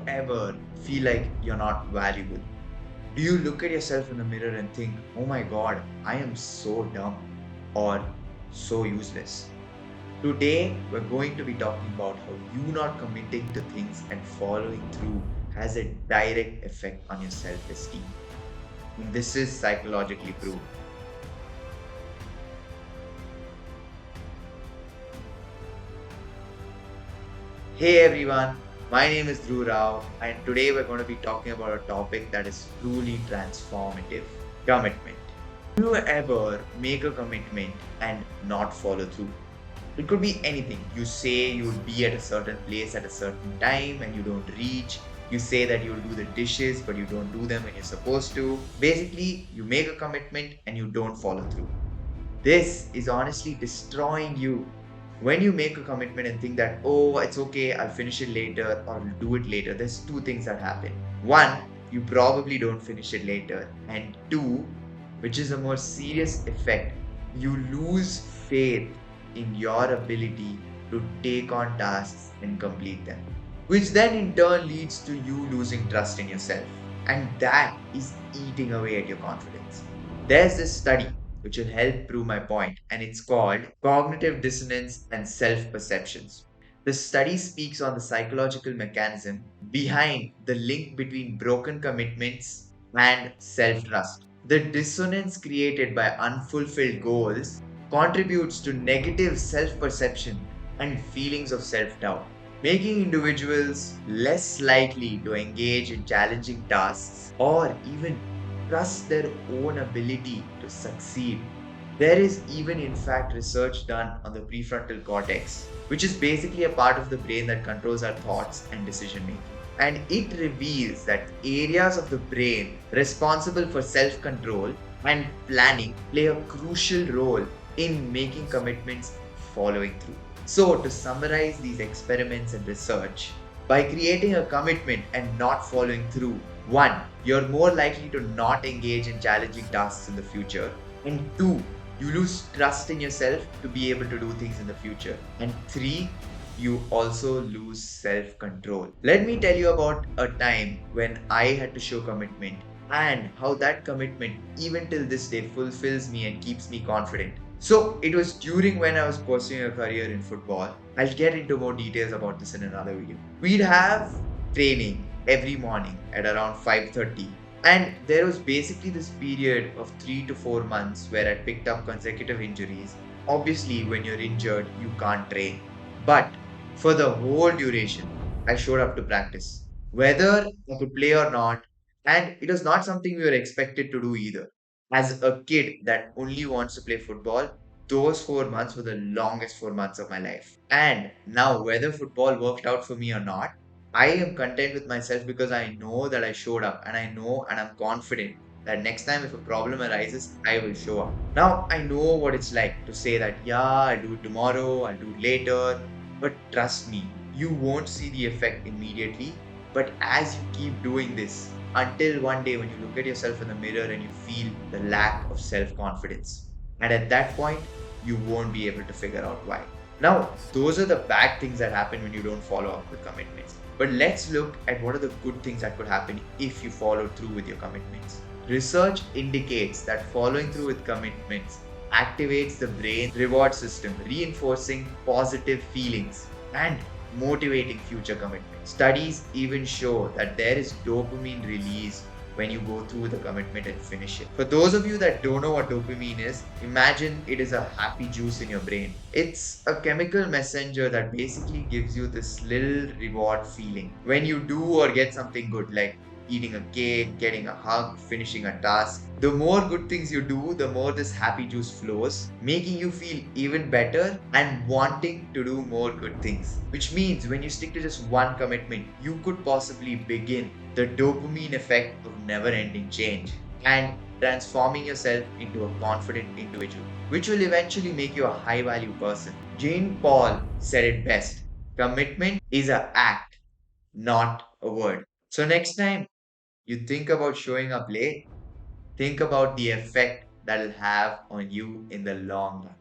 ever feel like you're not valuable? Do you look at yourself in the mirror and think, oh my god, I am so dumb or so useless? Today, we're going to be talking about how you not committing to things and following through has a direct effect on your self esteem. This is psychologically proven. Hey everyone, my name is Dhruv Rao, and today we're going to be talking about a topic that is truly transformative: commitment. Do you ever make a commitment and not follow through? It could be anything. You say you'll be at a certain place at a certain time and you don't reach. You say that you'll do the dishes, but you don't do them when you're supposed to. Basically, you make a commitment and you don't follow through. This is honestly destroying you. When you make a commitment and think that, oh, it's okay, I'll finish it later or I'll do it later, there's two things that happen. One, you probably don't finish it later. And two, which is a more serious effect, you lose faith in your ability to take on tasks and complete them, which then in turn leads to you losing trust in yourself. And that is eating away at your confidence. There's this study which will help prove my point, and it's called Cognitive Dissonance and Self Perceptions. The study speaks on the psychological mechanism behind the link between broken commitments and self trust. The dissonance created by unfulfilled goals contributes to negative self perception and feelings of self doubt, making individuals less likely to engage in challenging tasks or even trust their own ability to succeed. There is even, in fact, research done on the prefrontal cortex, which is basically a part of the brain that controls our thoughts and decision making. And it reveals that areas of the brain responsible for self control and planning play a crucial role in making commitments and following through. So, to summarize these experiments and research, by creating a commitment and not following through, one, you're more likely to not engage in challenging tasks in the future, and two, you lose trust in yourself to be able to do things in the future, and three, you also lose self control. Let me tell you about a time when I had to show commitment and how that commitment, even till this day, fulfills me and keeps me confident. So, it was during when I was pursuing a career in football. I'll get into more details about this in another video. We'd have training every morning at around 5:30, and there was basically this period of 3 to 4 months where I picked up consecutive injuries. Obviously, when you're injured, you can't train. But for the whole duration, I showed up to practice, whether I could play or not. And it was not something we were expected to do either. As a kid that only wants to play football, those 4 months were the longest 4 months of my life. And now, whether football worked out for me or not, I am content with myself because I know that I showed up, and I know and I'm confident that next time if a problem arises, I will show up. Now, I know what it's like to say that, yeah, I'll do it tomorrow, I'll do it later, but trust me, you won't see the effect immediately. But as you keep doing this, until one day when you look at yourself in the mirror and you feel the lack of self confidence. And at that point, you won't be able to figure out why. Now, those are the bad things that happen when you don't follow up with commitments. But let's look at what are the good things that could happen if you follow through with your commitments. Research indicates that following through with commitments activates the brain reward system, reinforcing positive feelings and motivating future commitments. Studies even show that there is dopamine release when you go through the commitment and finish it. For those of you that don't know what dopamine is, imagine it is a happy juice in your brain. It's a chemical messenger that basically gives you this little reward feeling when you do or get something good, like eating a cake, getting a hug, finishing a task. The more good things you do, the more this happy juice flows, making you feel even better and wanting to do more good things. Which means when you stick to just one commitment, you could possibly begin the dopamine effect of never ending change and transforming yourself into a confident individual, which will eventually make you a high value person. Jane Paul said it best: commitment is an act, not a word. So, next time you think about showing up late, think about the effect that'll have on you in the long run.